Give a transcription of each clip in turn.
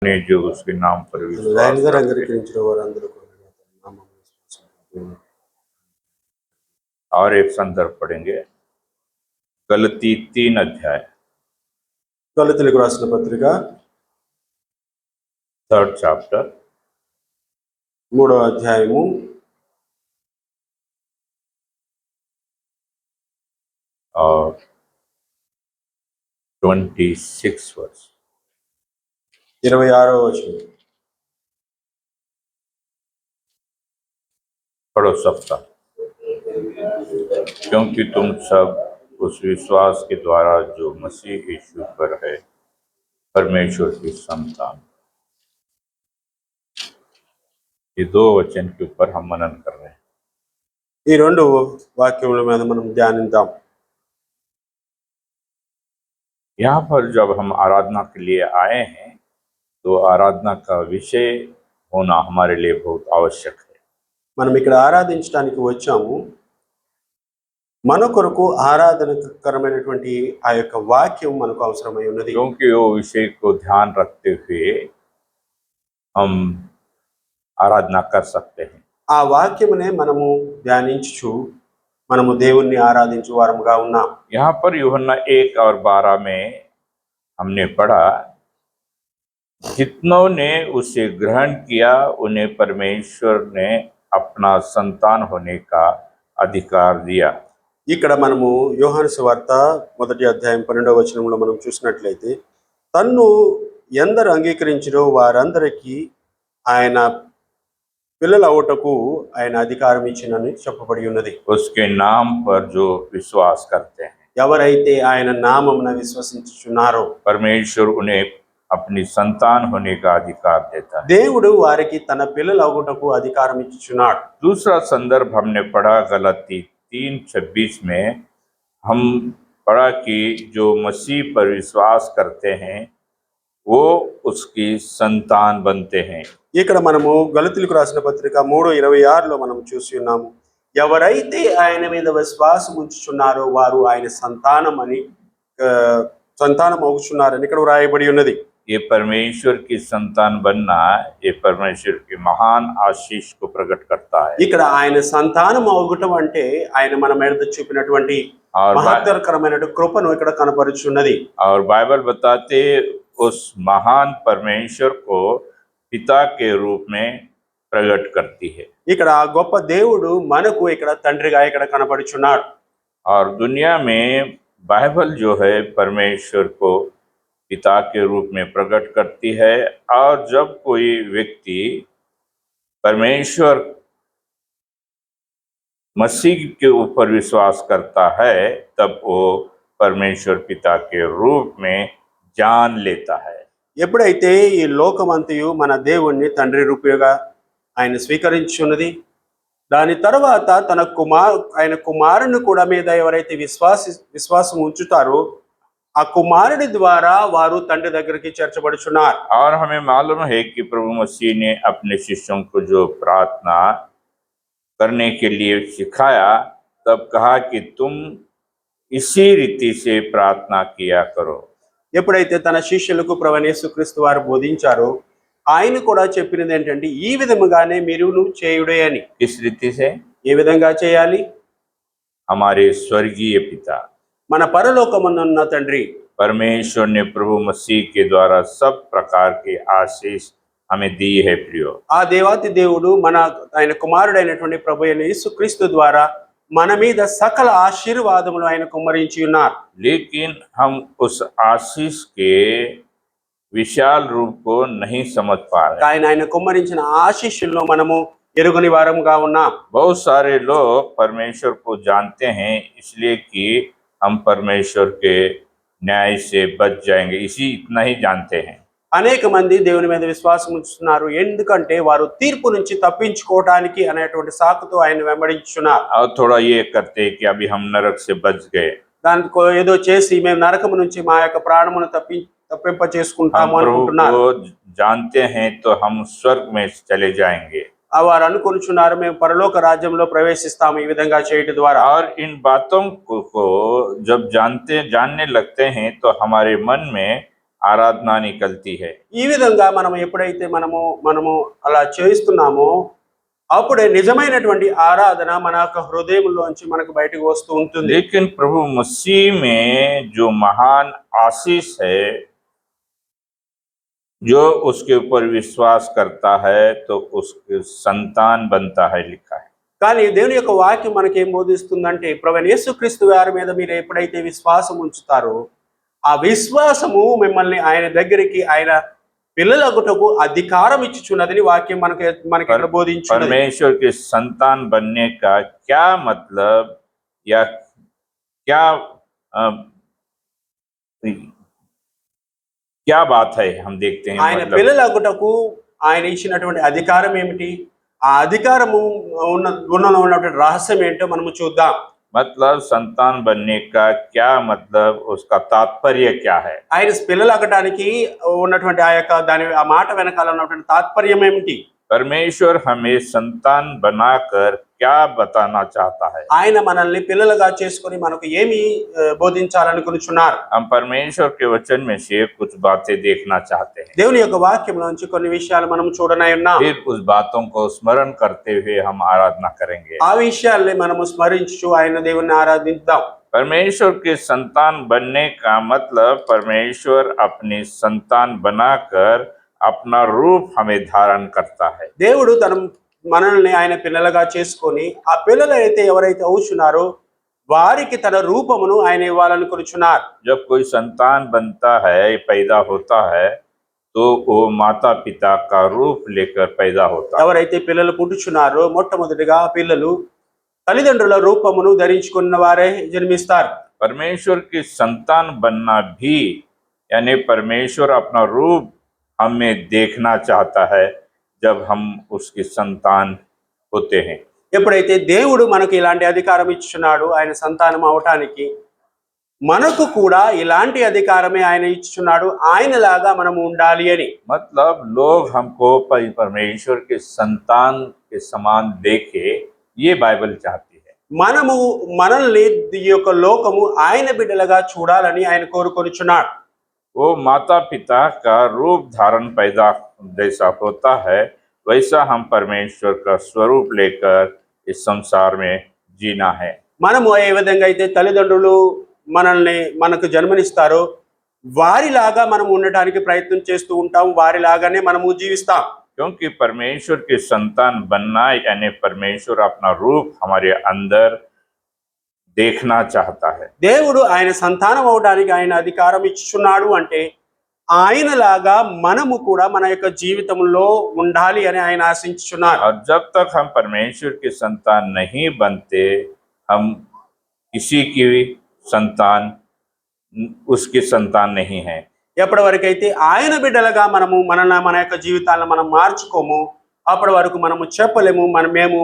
ने जो उसके नाम पर विश्वास ఆయనగా करते అంగీకరించిన వారందరూ కూడా అతని నామమున విశ్వాసం और एक संदर्भ पढ़ेंगे गलती 3 अध्याय గలతీయులకు రాసిన పత్రిక 3rd chapter 3వ అధ్యాయము 26 verse 26వ వచనం. पढ़ो सबका, क्योंकि तुम सब उस विश्वास के द्वारा जो मसीह यीशु पर है परमेश्वर की संतान। ये 2 वचन के ऊपर हम मनन कर रहे हैं। ఈ రెండు వాక్యముల మీద మనం ధ్యానిద్దాం. यहाँ पर जब हम आराधना के लिए आए हैं तो आराधना का विषय होना हमारे लिए बहुत आवश्यक है। మనం ఇక్కడ ఆరాధించడానికి వచ్చాము. మన కొరకు ఆరాధనకరమైనటువంటి ఆ యొక్క వాక్యం మనకు అవసరమై ఉన్నది. क्योंकि वो विषय को ध्यान रखते हुए हम आराधना कर सकते हैं। ఆ వాక్యమునే మనము ధ్యానించుచు మనము దేవుణ్ణి ఆరాధించు వారముగా ఉన్నాం. यहाँ पर यूहन्ना 1 और 12 में हमने पढ़ा, जितनों ने उसे ग्रहण किया उन्हें परमेश्वर ने अपना संतान होने का अधिकार दिया। ఇక్కడ మనము యోహాను సువార్త 1వ అధ్యాయం 12వ వచనంలో మనం చూసినట్లయితే, తన్ను ఎందరు అంగీకరించిరో వారందరికీ ఆయన పిల్లల అవుటకు ఆయన అధికారం ఇచ్చినని చెప్పబడి ఉన్నది. उसके नाम पर जो विश्वास करते हैं, ఎవరైతే ఆయన నామమున విశ్వసించుచున్నారో परमेश्वर उन्हें अपनी संतान होने का अधिकार देता है। దేవుడు వారికి తన పిల్లల అవుటకు అధికారం ఇచ్చుచున్నాడు. दूसरा संदर्भ हमने पढ़ा गलाती 3:26 में हम पढ़ा कि जो मसीह पर विश्वास करते हैं वो उसकी संतान बनते हैं। ఇక్కడ మనము గలతీయులకు రాసిన పత్రిక 3:26లో మనం చూసి ఉన్నాము, ఎవరైతే ఆయన మీద విశ్వాసం ఉంచుచున్నారో వారు ఆయన సంతానం అవుచున్నారని ఇక్కడ వ్రాయబడి ఉన్నది. ये परमेश्वर की संतान बनना ये परमेश्वर की महान आशीष को प्रकट करता है। ఇక్కడ ఆయన సంతానం అవగటం అంటే ఆయన మన మీద చూపినటువంటి మహత్తరకరమైనటువంటి కృపను ఇక్కడ కనపరుచున్నది. और बाइबल बताते उस महान परमेश्वर को पिता के रूप में प्रकट करती है। ఇక్కడ ఆ గొప్ప దేవుడు మనకు ఇక్కడ తండ్రిగా ఇక్కడ కనపడుచున్నాడు. और दुनिया में बाइबल जो है परमेश्वर को पिता के रूप में प्रकट करती है। और जब कोई व्यक्ति परमेश्वर मसीह के ऊपर विश्वास करता है तब वो परमेश्वर पिता के रूप में जान लेता है। ఎప్పుడైతే ఈ లోకమంతయు మన దేవుణ్ణి తండ్రి రూపంగా ఆయన స్వీకరించున్నది, దాని తర్వాత ఆయన కుమారుని కూడా మీద ఎవరైతే విశ్వాసం ఉంచుతారో ఆ కుమారుడి ద్వారా వారు తండ్రి దగ్గరికి చేర్చబడుచున్నారు. और हमें मालूम है कि प्रभु मसीह ने अपने शिष्यों को जो प्रार्थना करने के लिए सिखाया तब कहा कि तुम इसी रीति से प्रार्थना किया करो। ఎప్పుడైతే తన శిష్యులకు ప్రభువైన యేసుక్రీస్తు వారు బోధించారో ఆయన కూడా చెప్పినది ఏంటంటే ఈ విధముగానే మీరు చేయుడే అని. इस रीति से ఏ విధంగా చేయాలి? हमारे स्वर्गीय पिता మన పరలోకమందున్న తండ్రి परमेश्वर ने प्रभु मसीह के द्वारा सब प्रकार की आशीष हमें दी है। प्रियो, ఆ దేవాతి దేవుడు ఆయన కుమారుడైనటువంటి ప్రభువైన యేసుక్రీస్తు ద్వారా మన మీద సకల ఆశీర్వాదములు ఆయన కుమ్మరించి ఉన్నారు. लेकिन हम उस आशीष के विशाल रूप को नहीं समझ पा रहे। ఆయన కుమ్మరించిన ఆశీస్సులను మనము ఎరుగని వారముగా ఉన్నాం. बहुत सारे लोग परमेश्वर को जानते हैं इसलिए कि हम परमेश्वर के न्याय से बच जाएंगे, इतना ही जानते हैं। అనేక మంది దేవుని మీద విశ్వాసం ఉంచుతున్నారు, ఎందుకంటే వారు తీర్పు నుంచి తప్పించుకోవడానికి అనేటువంటి సాకుతో ఆయన వెంబడించున్నారు. और थोड़ा ये करते हैं कि अभी हम नरक से बच गए, దానికో ఏదో చేసి మేము నరకము నుంచి మా యొక్క ప్రాణమును తప్పింప చేసుకుంటాము అనుకుంటున్నారు. जानते हैं तो हम स्वर्ग में चले जाएंगे, వారు అనుకుంటున్నారు మేము పరలోక రాజ్యంలో ప్రవేశిస్తాము ఈ విధంగా చేయడం ద్వారా. और इन बातों को जब जानने लगते हैं तो हमारे मन में आराधना निकलती है। ఈ విధంగా మనం ఎప్పుడైతే మనము అలా చేస్తున్నామో అప్పుడే నిజమైనటువంటి ఆరాధన మన యొక్క హృదయంలోంచి మనకు బయటకు వస్తూ ఉంటుంది. लेकिन प्रभु मसीह में जो महान आशीष है, जो उसके ऊपर विश्वास करता है तो उसके संतान बनता है, लिखा है। కానీ దేవుని యొక్క వాక్యం మనకి ఏం బోధిస్తుందంటే ప్రభువైన యేసుక్రీస్తు వారి మీద మీరు ఎప్పుడైతే విశ్వాసం ఉంచుతారో ఆ విశ్వాసము మిమ్మల్ని ఆయన దగ్గరికి ఆయన పిల్లలగుటకు అధికారం ఇచ్చుచున్నదని వాక్యం మనకి ఇక్కడ బోధించున్నది. परमेश्वर के संतान बनने का क्या मतलब या क्या क्या बात है, हम देखते हैं। ఆయన मतलब పిల్లలగుటకు ఆయన ఇచ్చినటువంటి అధికారం ఏమిటి, ఆ అధికారము ఉన్నటువంటి రహస్యం ఏంటో మనము చూద్దాం. मतलब संतान बनने का क्या मतलब, उसका तात्पर्य क्या है? ఆయన పిల్లలగటానికి ఉన్నటువంటి ఆ మాట వెనకాల ఉన్నటువంటి తాత్పర్యం ఏమిటి? परमेश्वर हमें संतान बनाकर क्या बताना चाहता है? ఆయన మనల్ని పిల్లలుగా చేసుకొని మనకు ఏమి బోధించాలనుకుంటున్నారు? हम परमेश्वर के वचन में से कुछ बातें देखना चाहते हैं। దేవుని యొక్క వాక్యంలోంచి కొన్ని విషయాలు మనం చూడనై ఉన్నాం. फिर उस बातों को स्मरण करते हुए हम आराधना करेंगे। ఆ విషయాల్ని మనము స్మరించుచు ఆయన దేవుణ్ణి ఆరాధిద్దాం. परमेश्वर के संतान बनने का मतलब परमेश्वर अपनी संतान बनाकर अपना रूप हमें धारण करता है। దేవుడు మనల్ని ఆయన పిల్లలుగా చేసుకొని ఆ పిల్లలు ఎవరైతే అవుచున్నారో వారికి తన రూపమును ఆయన ఇవ్వాలనుకుంటున్నారు. जब कोई संतान बनता है, पैदा होता है, तो वो माता पिता का रूप लेकर पैदा होता है। ఎవరైతే పిల్లలు పుట్టుచున్నారో మొట్టమొదటిగా ఆ పిల్లలు తల్లిదండ్రుల రూపమును ధరించుకున్న వారే జన్మిస్తారు. परमेश्वर की संतान बनना भी यानी परमेश्वर अपना रूप हमें देखना चाहता है जब हम उसकी संतान होते हैं। ఎప్పుడైతే దేవుడు మనకు ఇలాంటి అధికారం ఇచ్చుచున్నాడు ఆయన సంతానం అవటానికి, మనకు కూడా ఇలాంటి అధికారమే ఆయన ఇచ్చుచున్నాడు, ఆయనలాగా మనము ఉండాలి అని. मतलब लोग हमको परमेश्वर के संतान के समान देखे, ये बाइबल चाहती है। మనల్ని ఈ యొక్క లోకము ఆయన బిడ్డలుగా చూడాలని ఆయన కోరుకొనుచున్నాడు. वो माता पिता का रूप धारण पैदा जैसा होता है, वैसा हम परमेश्वर का स्वरूप लेकर इस संसार में जीना है। మనము ఏ విధంగా అయితే తల్లిదండ్రులు మనకు జన్మనిస్తారో వారిలాగా మనం ఉండటానికి ప్రయత్నం చేస్తూ ఉంటాం, వారిలాగానే మనము జీవిస్తాం. क्योंकि परमेश्वर के संतान बनना यानी परमेश्वर अपना रूप हमारे अंदर देखना चाहता है। దేవుడు ఆయన సంతానం అవడానికి ఆయన అధికారం ఇచ్చుచున్నాడు అంటే ఆయనలాగా మనము కూడా మన యొక్క జీవితంలో ఉండాలి అని ఆయన ఆశించుచున్నారు. और जब तक हम परमेश्वर के संतान नहीं बनते, हम किसी की संतान उसकी संतान नहीं है। ఎప్పటి వరకైతే ఆయన బిడ్డలుగా మన యొక్క జీవితాలను మనం మార్చుకోము అప్పటి వరకు మనము చెప్పలేము మేము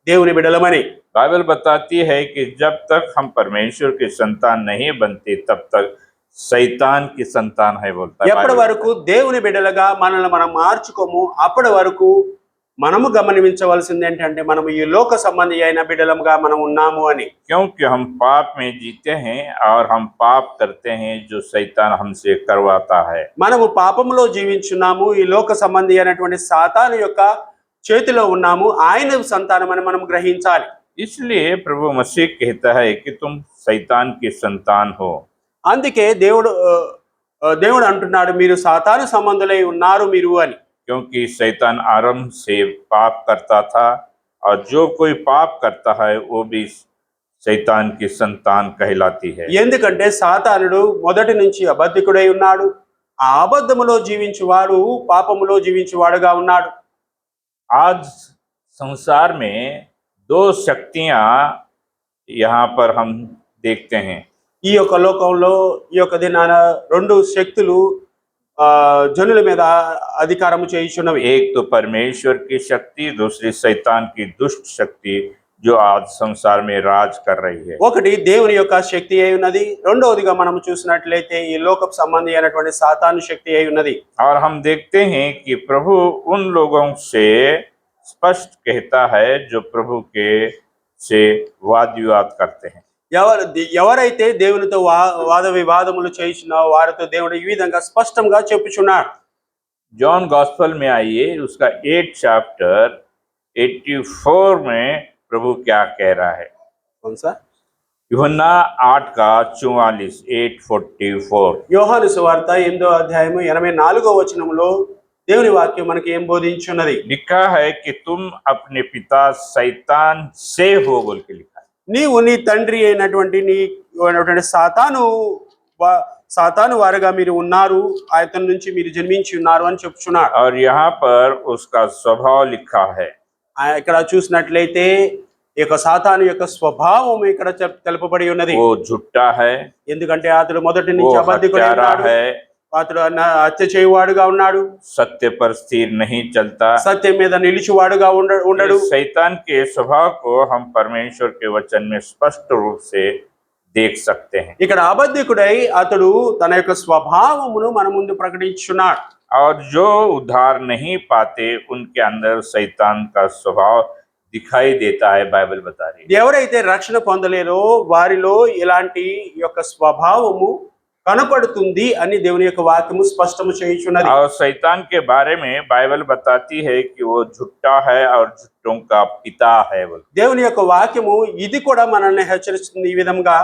దేవుని బిడ్డలమని. बाइबल बताती है कि जब तक हम परमेश्वर के संतान नहीं बनते तब तक शैतान की संतान है, बोलता है। ఎప్పటి వరకు దేవుని బిడ్డలుగా మనల్ని మనం మార్చుకోము అప్పటి వరకు మనము గమనించవలసింది ఏంటంటే మనము ఈ లోక సంబంధి అయిన బిడ్డలుగా మనం ఉన్నాము అని. क्योंकि हम पाप में जीते हैं और हम पाप करते हैं जो शैतान हमसे करवाता है। మనము పాపంలో జీవించున్నాము, ఈ లోక సంబంధి అయినటువంటి సాతాను యొక్క చేతిలో ఉన్నాము, ఆయన సంతానం అని మనం గ్రహించాలి. इसलिए प्रभु मसीह कहता है कि तुम शैतान की संतान हो। అందుకే దేవుడు అంటున్నాడు మీరు సాతాను సంబంధులై ఉన్నారు మీరు అని. क्योंकि शैतान आरंभ से पाप करता था और जो कोई पाप करता है वो भी शैतान की संतान कहलाती है। ఎందుకంటే సాతానుడు మొదటి నుంచి అబద్ధికుడై ఉన్నాడు, ఆ అబద్ధములో జీవించువాడు పాపములో జీవించువాడుగా ఉన్నాడు. आज संसार में दो शक्तियां यहाँ पर हम देखते हैं। ఈ యొక్క లోకంలో ఈ యొక్క దినాన రెండు శక్తులు జనుల మీద అధికారము చేయుచున్నవి. एक तो परमेश्वर की शक्ति, दूसरी शैतान की दुष्ट शक्ति जो आज संसार में राज कर रही है। ఒకటి దేవుని యొక్క శక్తి అయి ఉన్నది, రెండవదిగా మనం చూసినట్లయితే ఈ లోకపు సంబంధి అయినటువంటి సాతాను శక్తి అయి ఉన్నది. और हम देखते हैं कि प्रभु उन लोगों से स्पष्ट कहता है जो प्रभु के से वाद विवाद करते हैं। ఎవరైతే దేవునితో వాద వివాదములు చేయించినా వారితో దేవుడు ఈ విధంగా స్పష్టంగా చెప్పుచున్నాడు. जॉन गॉस्पल में आइए, उसका 8 चैप्टर 84 में प्रभु क्या कह रहा है। అవును సార్. यूहन्ना 8 का 44, 8:44। యోహాను సువార్త 8వ అధ్యాయము 84వ వచనములో దేవుని వాక్యం మనకి ఏం బోధించున్నది? लिखा है कि तुम अपने पिता शैतान से हो बोल के लिखा है। నీవు నీ తండ్రి అయినటువంటి సాతాను వారుగా మీరు ఉన్నారు, అతని నుంచి మీరు జన్మించి ఉన్నారు అని చెప్తున్నాడు. और यहाँ पर उसका स्वभाव लिखा है। ఇక్కడ చూసినట్లయితే ఈ యొక్క సాతాను యొక్క స్వభావం ఇక్కడ తెలుపబడి ఉన్నది. वो झूठा है, ఎందుకంటే అతడు మొదటి वो నుంచి అబద్ధికుడై हत्यारा ఉన్నాడు, है, అతడు హత్య చేయువాడుగా ఉన్నాడు, सत्य पर स्थिर नहीं चलता। సత్యం మీద నిలిచివాడుగా ఉండడు. इस शैतान के स्वभाव को हम परमेश्वर के वचन में स्पष्ट रूप से देख सकते हैं। ఇక్కడ అబద్ధికుడై అతడు తన యొక్క స్వభావమును మన ముందు ప్రకటించున్నాడు. और जो उद्धार नहीं पाते उनके अंदर शैतान का स्वभाव दिखाई देता है, बाइबल बता रही है। ఎవరైతే రక్షణ పొందలేరో వారిలో ఇలాంటి యొక్క స్వభావము కనపడుతుంది అని దేవుని యొక్క వాక్యము స్పష్టము చేయుచున్నది. और शैतान के बारे में बाइबल बताती है कि वो झूठा है और झूठों का पिता है। దేవుని యొక్క వాక్యము ఇది కూడా మనల్ని హెచ్చరిస్తుంది. ఈ విధంగా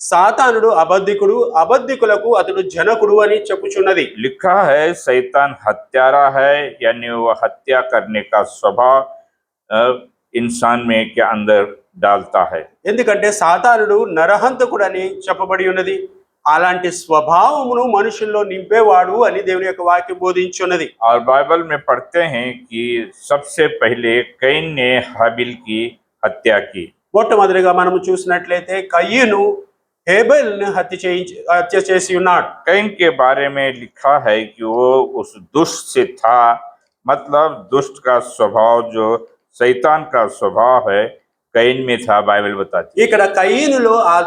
సాతానుడు అబద్ధికుడు, అబద్ధికులకు అతడు జనకుడు అని చెప్పుచున్నది. लिखा है शैतान हत्यारा है, यानी वो हत्या करने का स्वभाव इंसान में के अंदर डालता है। ఎందుకంటే సాతానుడు నరహంతకుడు అని చెప్పబడి ఉన్నది. అలాంటి స్వభావమును మనుషుల్లో నింపేవాడు అని దేవుని యొక్క వాక్యం బోధించున్నది. और बाइबल में पढ़ते हैं कि सबसे पहले कैन ने हाबिल की हत्या की। మొట్టమొదటిగా మనము చూసినట్లయితే కయ్యను హేబెల్ను హత్య చేసి ఉన్నాడు. कैन के बारे में लिखा है कि वो उस दुष्ट से था, मतलब दुष्ट का स्वभाव जो शैतान का स्वभाव है कैन में था, बाइबल बताती है। ఇక్కడ కయ్యనులో ఆ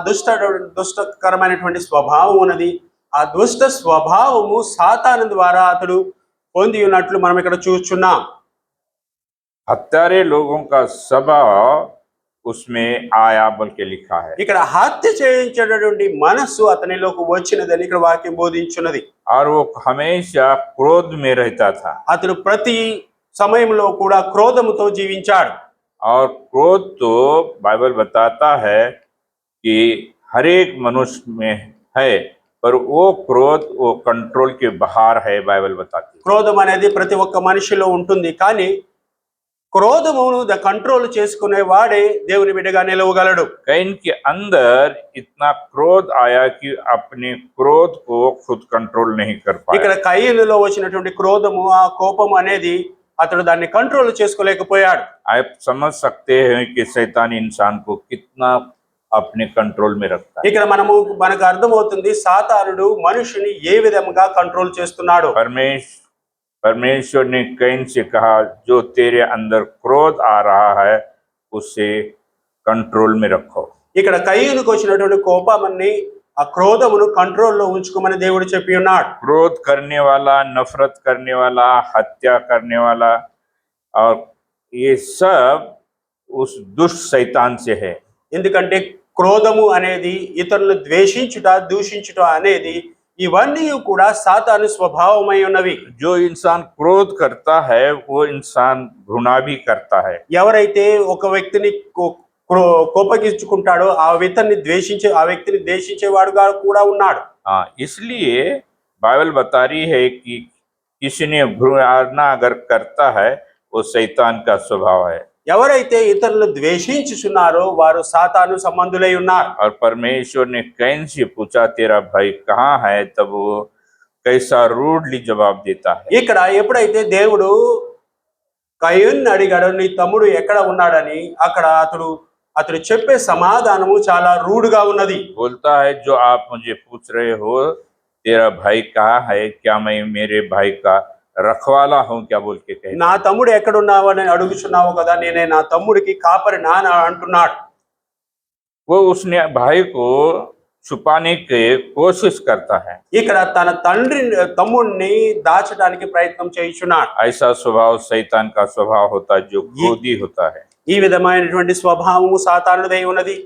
దుష్టకరమైనటువంటి స్వభావం ఉన్నది. ఆ దుష్ట స్వభావము సాతాను ద్వారా అతడు పొంది ఉన్నట్లు మనం ఇక్కడ చూస్తున్నాం. हत्यारे लोगों का स्वभाव उसमें आया बोल के लिखा है। ఇక్కడ హత్య చేయించేటటువంటి మనస్సు అతనిలోకి వచ్చినదని ఇక్కడ వాక్యం బోధించున్నది. और वो हमेशा क्रोध में रहता था। అతడు ప్రతి సమయంలో కూడా క్రోధముతో జీవించాడు. और क्रोध तो बाइबल बताता है कि हर एक मनुष्य में है, पर वो क्रोध वो कंट्रोल के बाहर है, बाइबल बताती है। క్రోధం అనేది ప్రతి ఒక్క మనిషిలో ఉంటుంది, కానీ క్రోధమును కంట్రోల్ చేసుకునే వాడే దేవుని బిడ్డగా నిలవగలడు. कैन के अंदर इतना क्रोध आया कि अपने क्रोध को खुद कंट्रोल नहीं कर ఇక్కడ पाया। కయ్యనులో వచ్చినటువంటి క్రోధము, ఆ కోపం అనేది అతడు దాన్ని కంట్రోల్ చేసుకోలేకపోయాడు. आप समझ सकते हैं कि शैतान इंसान को कितना अपने कंट्रोल में रखता है। ఇక్కడ మనకు అర్థమవుతుంది సాతానుడు మనిషిని ఏ విధంగా కంట్రోల్ చేస్తున్నాడు. परमेश्वर ने कैन से कहा, जो तेरे अंदर क्रोध आ रहा है उसे कंट्रोल में रखो। ఇక్కడ కయ్యనుకు వచ్చినటువంటి కోపమని ఆ క్రోధమును కంట్రోల్లో ఉంచుకోమని దేవుడు చెప్పి ఉన్నాడు. क्रोध करने वाला, नफरत करने वाला, हत्या करने वाला, और ये सब उस दुष्ट शैतान से है। ఎందుకంటే క్రోధము అనేది ఇతరులను ద్వేషించుట, దూషించుట అనేది ఇవన్నీ కూడా సాతాను స్వభావమై ఉన్నవి. जो इंसान क्रोध करता है वो इंसान घृणा भी करता है। ఎవరైతే ఒక వ్యక్తిని కోపగించుకుంటాడో ఆ వ్యక్తిని ద్వేషించేవాడుగా కూడా ఉన్నాడు. हाँ, इसलिए बाइबल बता रही है कि किसी ने घृणा अगर करता है वो शैतान का स्वभाव है। ఎవరైతే ఇతరులను ద్వేషించుచున్నారో వారు సాతాను సంబంధులై ఉన్నారు. और परमेश्वर ने कैन से पूछा, तेरा भाई कहाँ है, तब वो कैसा रूडली जवाब देता है। ఇక్కడ ఎప్పుడైతే దేవుడు కయ్యను అడిగాడు, నీ తమ్ముడు ఎక్కడ ఉన్నాడని, అక్కడ అతడు చెప్పే సమాధానము చాలా రూడ్గా ఉన్నది. बोलता है, जो आप मुझे पूछ रहे हो तेरा भाई कहाँ है, क्या मैं मेरे भाई का रखवाला हूँ क्या बोल के कहे। నా తమ్ముడు ఎక్కడున్నావు అని అడుగుచున్నావు కదా, నేనే నా తమ్ముడికి కాపరి నాన్న అంటున్నాడు. वो उसने भाई को छुपाने की कोशिश करता है। ఇక్కడ తన తమ్ముడిని దాచడానికి ప్రయత్నం చేయుచున్నాడు. ऐसा स्वभाव शैतान का स्वभाव होता है, जो क्रोधी होता है। ఈ విధమైనటువంటి స్వభావము సాతానుదై ఉన్నది.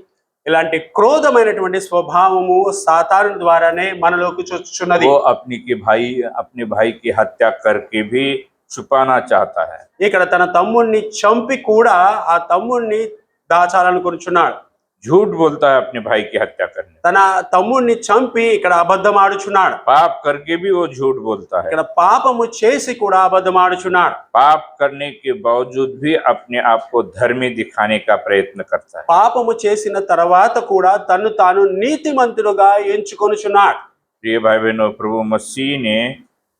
ఇలాంటి క్రోధమైనటువంటి స్వభావము సాతాను ద్వారానే మనలోకి చొచ్చుచున్నది. वो अपने भाई की हत्या करके भी छुपाना चाहता है। ఇక్కడ తన తమ్ముణ్ణి చంపి కూడా ఆ తమ్ముణ్ణి దాచాలనుకుంటున్నాడు. झूठ बोलता है अपने भाई की हत्या करने, తన తమ్ముణ్ణి చంపి ఇక్కడ అబద్ధమాడుచున్నాడు. पाप करके भी वो झूठ बोलता है। ఇక్కడ పాపము చేసి కూడా అబద్ధమాడుచున్నాడు. पाप करने के बावजूद भी अपने आप को धर्मी दिखाने का प्रयत्न करता है। పాపము చేసిన తర్వాత కూడా తన్ను తాను నీతిమంతుడుగా ఎంచుకొనుచున్నాడు. प्रिय भाई बहनों, प्रभु मसीह ने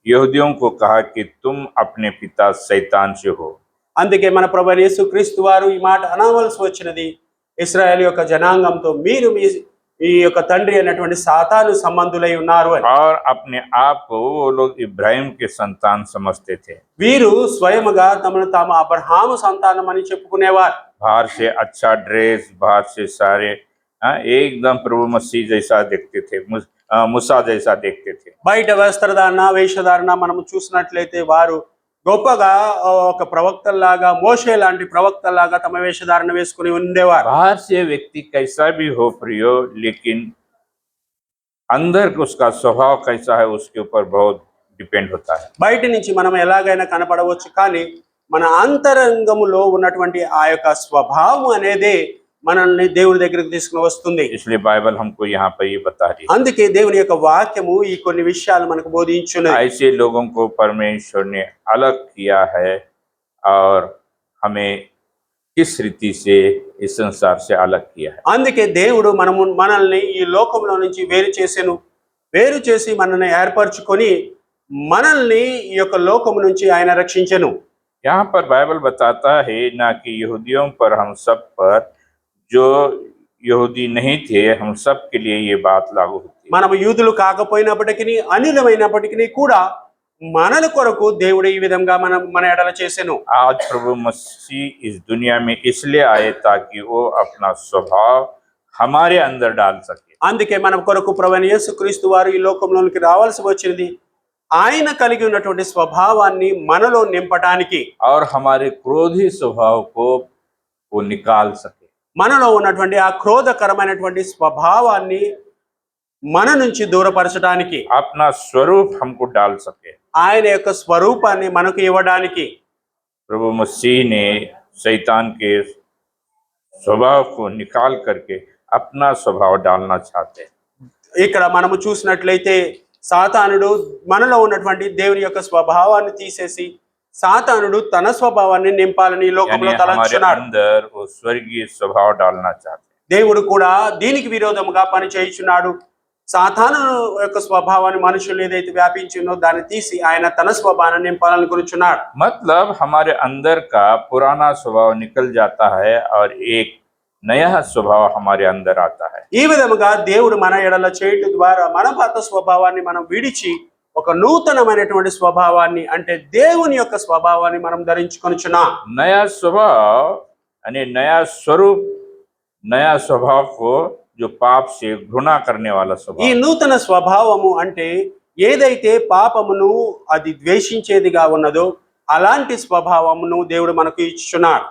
यहूदियों को कहा कि तुम अपने पिता शैतान से हो। అందుకే మన ప్రభువైన యేసుక్రీస్తు వారు ఈ మాట అనవలసి వచ్చినది. ఇశ్రాయేలు యొక్క జనాంగంతో మీరు మీ యొక్క తండ్రి అయినటువంటి సాతాను సంబంధులై ఉన్నారు అని. और अपने आप को वो लोग इब्राहिम के संतान समझते थे। వీరు స్వయముగా తమను తాము అబ్రహాము సంతానం అని చెప్పుకునేవారు. बाहर से अच्छा ड्रेस, बाहर से सारे एकदम प्रभु मसीह जैसा देखते थे, मूसा जैसा देखते थे। బయట వస్త్రధారణ వేషధారణ మనము చూసినట్లయితే వారు గొప్పగా ఒక ప్రవక్తల్లాగా, మోషే లాంటి ప్రవక్తల్లాగా తమ వేషధారణ వేసుకుని ఉండేవారు. बाहर से व्यक्ति कैसा भी हो प्रियो, लेकिन अंदर उसका स्वभाव कैसा है उसके ऊपर बहुत डिपेंड होता है। బయట నుంచి మనం ఎలాగైనా కనపడవచ్చు, కానీ మన అంతరంగములో ఉన్నటువంటి ఆ యొక్క స్వభావం అనేది మనల్ని దేవుని దగ్గరికి తీసుకుని వస్తుంది. इसलिए बाइबल हमको यहाँ पर ये बता रही है, అందుకే దేవుని యొక్క వాక్యము ఈ కొన్ని విషయాలు మనకు బోధించున్నది. ऐसे लोगों को परमेश्वर ने अलग किया है और हमें किस रीति से इस संसार से अलग किया है। అందుకే దేవుడు మనల్ని ఈ లోకంలో నుంచి వేరు చేసి మనల్ని ఏర్పరచుకొని మనల్ని ఈ యొక్క లోకము నుంచి ఆయన రక్షించెను. यहाँ पर बाइबल बताता है ना कि यहूदियों पर, हम सब पर, जो यहूदी नहीं थे, हम सब के लिए ये बात लागू होती है। మనము యూదులు కాకపోయినప్పటికీ అనిలమైనప్పటికీ కూడా మనల కొరకు దేవుడు ఈ విధంగా మన ఎడల చేసెను. आज प्रभु मसीह इस दुनिया में इसलिए आए ताकि वो अपना स्वभाव हमारे अंदर डाल सके। అందుకే మన కొరకు ప్రభువైన యేసుక్రీస్తు వారు ఈ లోకంలోనికి రావాల్సి వచ్చింది. ఆయన కలిగి ఉన్నటువంటి స్వభావాన్ని మనలో నింపడానికి, और हमारे क्रोधी स्वभाव को वो निकाल सके। మనలో ఉన్నటువంటి ఆ క్రోధకరమైనటువంటి స్వభావాన్ని మన నుంచి దూరపరచడానికి, अपना स्वरूप हमको डाल सके। ఆయన యొక్క స్వరూపాన్ని మనకు ఇవ్వడానికి प्रभु मसीह ने शैतान के स्वभाव को निकाल करके अपना स्वभाव डालना चाहते हैं। ఇక్కడ మనము చూసినట్లయితే సాతానుడు మనలో ఉన్నటువంటి దేవుని యొక్క స్వభావాన్ని తీసేసి సాతానుడు తన స్వభావాన్ని నింపాలని ఈ లోకంలో यानी हमारे తలంచున్నాడు. अंदर वो स्वर्गीय स्वभाव डालना चाहते हैं। దేవుడు కూడా దీనికి విరోధముగా పని చేయుచున్నాడు. సాతాను యొక్క స్వభావాన్ని మనుషులు ఏదైతే వ్యాపించిందో దాన్ని తీసి ఆయన తన స్వభావాన్ని నింపాలనుకుంటున్నాడు. मतलब हमारे अंदर का पुराना स्वभाव निकल जाता है और एक नया स्वभाव हमारे अंदर आता है। ఈ విధముగా దేవుడు మన ఎడల చేయటం ద్వారా మన పాత స్వభావాన్ని మనం విడిచి ఒక నూతనమైనటువంటి స్వభావాన్ని, అంటే దేవుని యొక్క స్వభావాన్ని మనం ధరించుకొనుచున్నాం. नया स्वभाव यानी नया स्वरूप, नया स्वभाव को जो पाप से घृणा करने वाला ఈ स्वभाव, నూతన స్వభావము అంటే ఏదైతే పాపమును అది ద్వేషించేదిగా ఉన్నదో అలాంటి స్వభావమును దేవుడు మనకు ఇచ్చుచున్నాడు.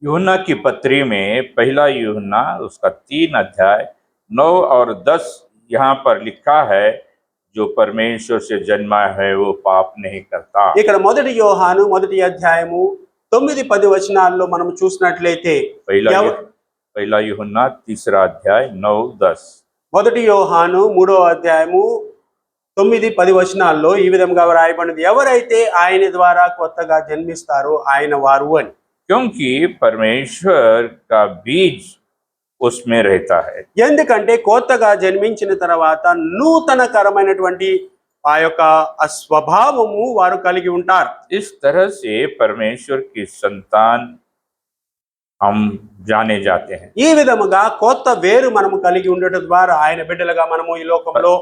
यूहन्ना की पत्री में पहला यूहन्ना उसका 3 अध्याय 9 और 10 यहाँ पर लिखा है, जो परमेश्वर से जन्मा है वो पाप नहीं करता। ఇక్కడ మొదటి యోహాను 1వ అధ్యాయము 9-10 వచనాల్లో మనం చూసినట్లయితే पहला यूहन्ना 3 अध्याय 9-10 మొదటి యోహాను 3వ అధ్యాయము 9-10 వచనాల్లో ఈ విధంగా రాయబడినది, ఎవరైతే ఆయన ద్వారా కొత్తగా జన్మిస్తారో ఆయన వారు అని. क्योंकि परमेश्वर का बीज उसमें रहता है। ఎందుకంటే కొత్తగా జన్మించిన తర్వాత నూతనకరమైనటువంటి ఆ యొక్క స్వభావము వారు కలిగి ఉంటారు. इस तरह से परमेश्वर की संतान हम जाने जाते हैं। ఈ విధముగా కొత్త వేరు మనము కలిగి ఉండటం ద్వారా ఆయన బిడ్డలుగా మనము ఈ లోకంలో